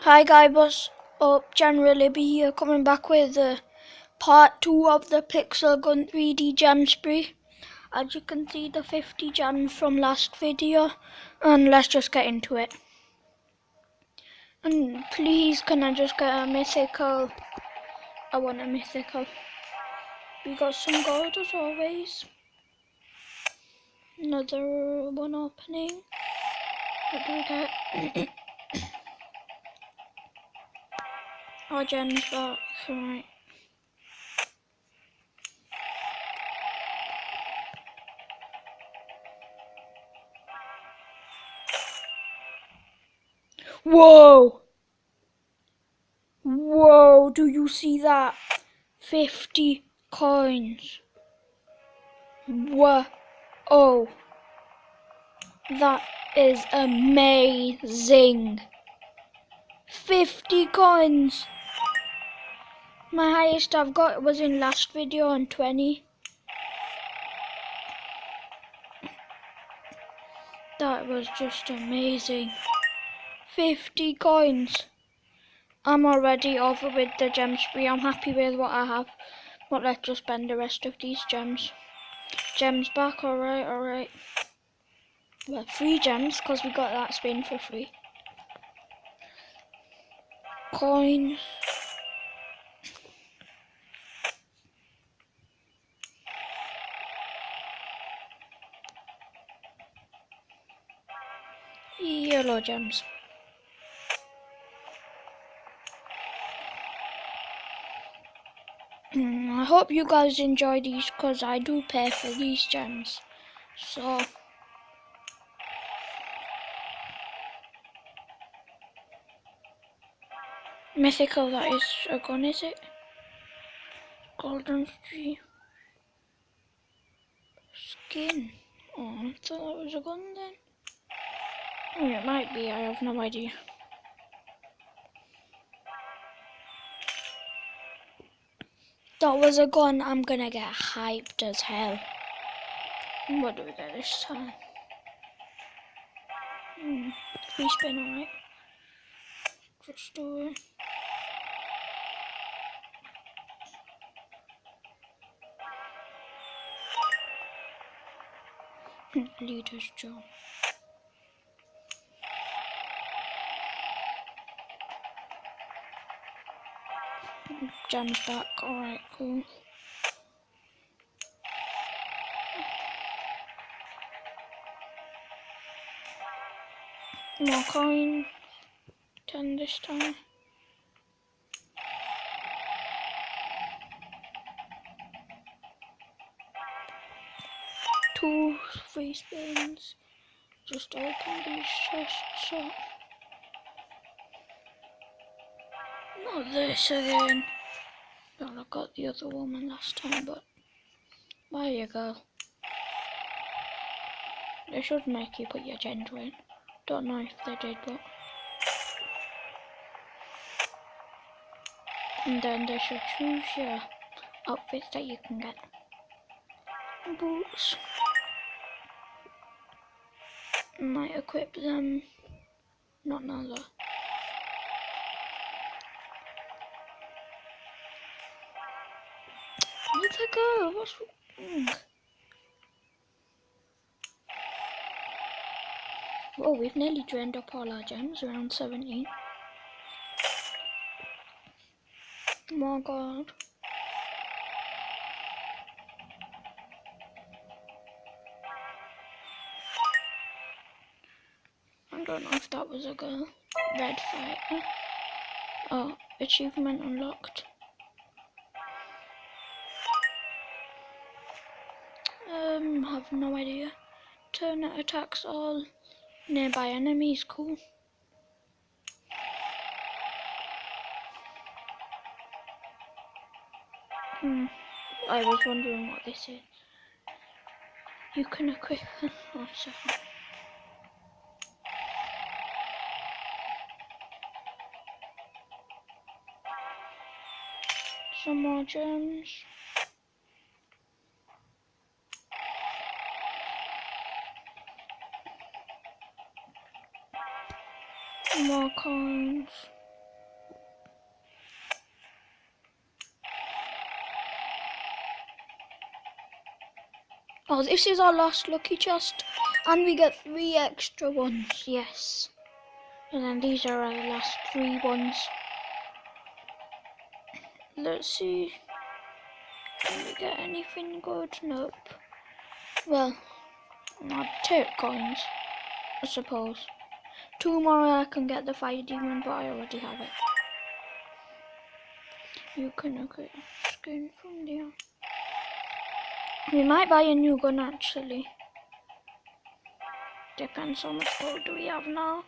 Hi guys, what's up? General Libby here, coming back with part 2 of the Pixel Gun 3D gem spree. As you can see, the 50 gems from last video, and let's just get into it. And please, can I just get a mythical? I want a mythical. We got some gold as always. Another one opening. What do we get? Our gems back, right. Whoa! Whoa, do you see that? 50 coins. Whoa. Oh. That is amazing. 50 coins. My highest I've got was in last video on 20. That was just amazing. 50 coins. I'm already over with the gem spree. I'm happy with what I have. But let's just spend the rest of these gems. Gems back, alright, alright. Well, 3 gems, because we got that spin for free. Coin. Yellow gems. I hope you guys enjoy these because I do pay for these gems. So mythical, that is a gun, is it? Golden tree skin. Oh, I thought that was a gun then. Oh, it might be, I have no idea. That was a gun, I'm gonna get hyped as hell. What do we get this time? Free spin, alright. Just do it. Leader's job. Gems back, alright, cool. More coin. 10 this time. Two free spins. Just open these chests up. Not this again. Well, I got the other woman last time, but there you go. They should make you put your gender in. Don't know if they did, but. And then they should choose your outfits that you can get. Boots. Might equip them. Not now though. Where'd they go? What's wrong? Whoa, we've nearly drained up all our gems, around 17. More gold. I don't know if that was a girl. Red fighter. Oh, achievement unlocked. Have no idea. Turn it attacks all nearby enemies. Cool. I was wondering what this is. You can equip. Oh, sorry. Some more gems. More coins. Oh, this is our last lucky chest. And we get 3 extra ones, yes. And then these are our last 3 ones. Let's see. Can we get anything good? Nope. Well, I'll take coins, I suppose. 2 more I can get the fire demon, but I already have it. You can look at the screen from there. We might buy a new gun actually. Depends how much gold do we have now.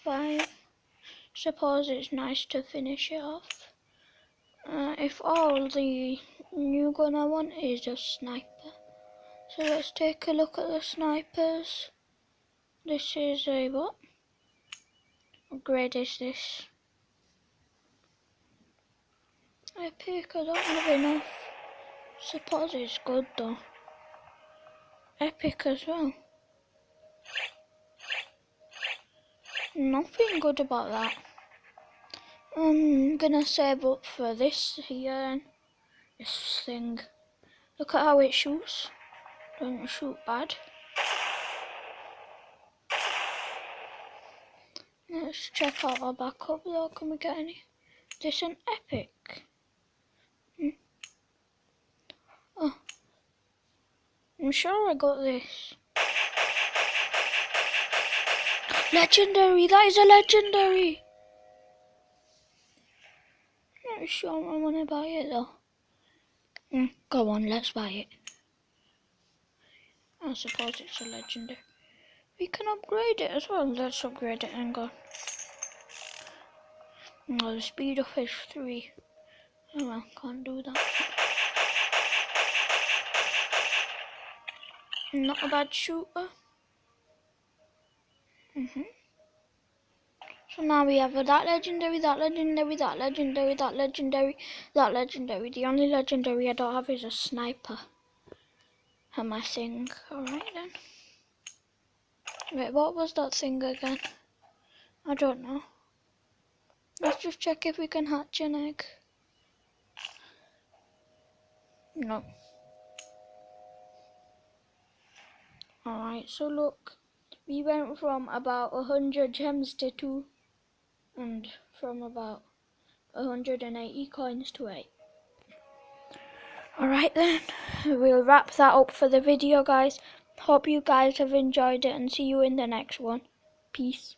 5. Suppose it's nice to finish it off. If all the new gun I want is a sniper. So let's take a look at the snipers. This is a what? What grade is this? Epic, I don't have enough. Suppose it's good though. Epic as well. Nothing good about that. I'm gonna save up for this here. This thing. Look at how it shoots. Don't shoot bad. Let's check out our backup though. Can we get any? This an epic. Oh, I'm sure I got this. Legendary. That is a legendary. Not sure I want to buy it though. Go on, let's buy it. I suppose it's a legendary. We can upgrade it as well. Let's upgrade it and go. No, the speed of is 3. Oh well, can't do that. Not a bad shooter. So now we have that legendary, that legendary, that legendary, that legendary, that legendary. The only legendary I don't have is a sniper. And my thing. Alright then. Wait, what was that thing again? I don't know. Let's just check if we can hatch an egg. No. Alright, so look. We went from about 100 gems to 2. And from about 180 coins to 8. Alright then, we'll wrap that up for the video guys. Hope you guys have enjoyed it and see you in the next one. Peace.